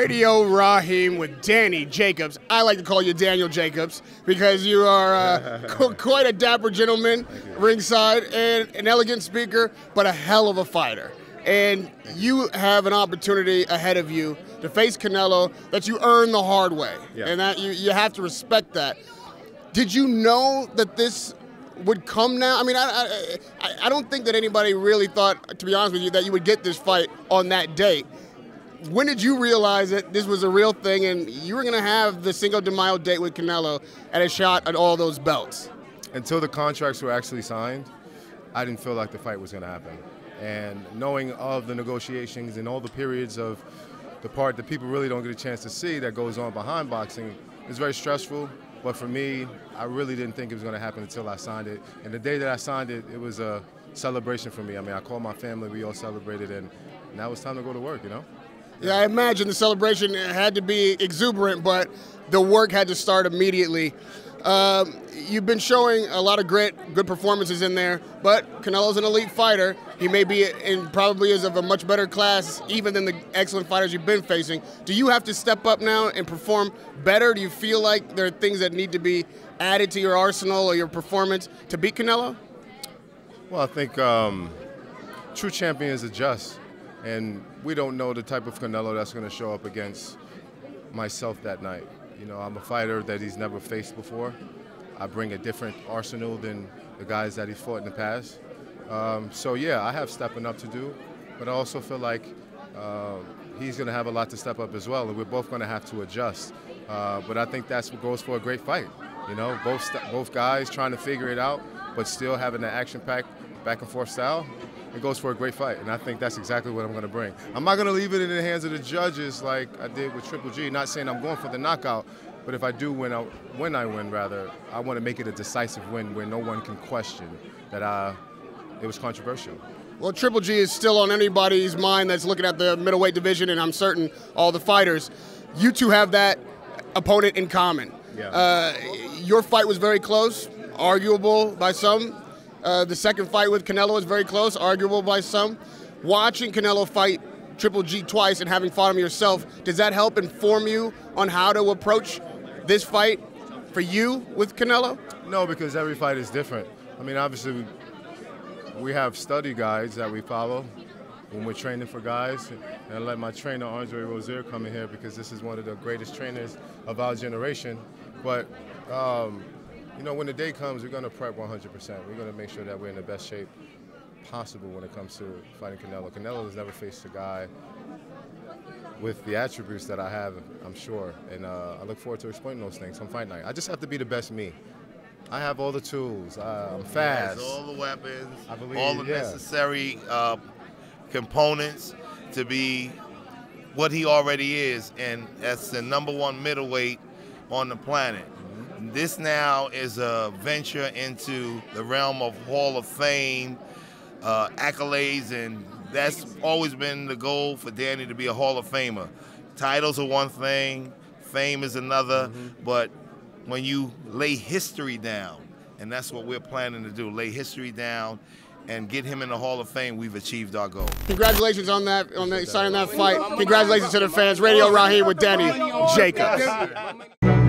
Radio Rahim with Danny Jacobs. I like to call you Daniel Jacobs because you are quite a dapper gentleman ringside and an elegant speaker, but a hell of a fighter. And you have an opportunity ahead of you to face Canelo that you earned the hard way. Yeah. And that you have to respect that. Did you know that this would come now? I mean, I don't think that anybody really thought, to be honest with you, that you would get this fight on that date. When did you realize that this was a real thing and you were going to have the Cinco de Mayo date with Canelo and a shot at all those belts? Until the contracts were actually signed, I didn't feel like the fight was going to happen. And knowing of the negotiations and all the periods of the part that people really don't get a chance to see that goes on behind boxing, it's very stressful. But for me, I really didn't think it was going to happen until I signed it. And the day that I signed it, it was a celebration for me. I mean, I called my family, we all celebrated, and now it's time to go to work, you know? Yeah, I imagine the celebration had to be exuberant, but the work had to start immediately. You've been showing a lot of grit, good performances in there, but Canelo's an elite fighter. He may be and probably is of a much better class even than the excellent fighters you've been facing. Do you have to step up now and perform better? Do you feel like there are things that need to be added to your arsenal or your performance to beat Canelo? Well, I think true champions adjust, and we don't know the type of Canelo that's going to show up against myself that night. You know, I'm a fighter that he's never faced before. I bring a different arsenal than the guys that he's fought in the past. So yeah, I have stepping up to do, but I also feel like he's going to have a lot to step up as well, and we're both going to have to adjust. But I think that's what goes for a great fight. You know, both guys trying to figure it out, but still having an action-packed back-and-forth style. It goes for a great fight, and I think that's exactly what I'm going to bring. I'm not going to leave it in the hands of the judges like I did with Triple G. Not saying I'm going for the knockout, but if I do win, when I win, I want to make it a decisive win where no one can question that it was controversial. Well, Triple G is still on anybody's mind that's looking at the middleweight division, and I'm certain all the fighters. You two have that opponent in common. Yeah. Your fight was very close, arguable by some. The second fight with Canelo was very close, arguable by some. Watching Canelo fight Triple G twice and having fought him yourself, does that help inform you on how to approach this fight for you with Canelo? No, because every fight is different. I mean, obviously, we have study guides that we follow when we're training for guys. And I let my trainer, Andre Rozier, come in here because this is one of the greatest trainers of our generation. But you know, when the day comes, we're going to prep 100%. We're going to make sure that we're in the best shape possible when it comes to fighting Canelo. Canelo has never faced a guy with the attributes that I have, I'm sure. And I look forward to exploiting those things on fight night. I just have to be the best me. I have all the tools. I'm fast. He has all the weapons, all the necessary components to be what he already is. And that's the #1 middleweight on the planet. This now is a venture into the realm of Hall of Fame accolades, and that's always been the goal for Danny, to be a Hall of Famer. Titles are one thing, fame is another, but when you lay history down, and that's what we're planning to do, lay history down and get him in the Hall of Fame, we've achieved our goal. Congratulations on that, signing that fight. Congratulations to the fans. Radio Rahim with Danny Jacobs.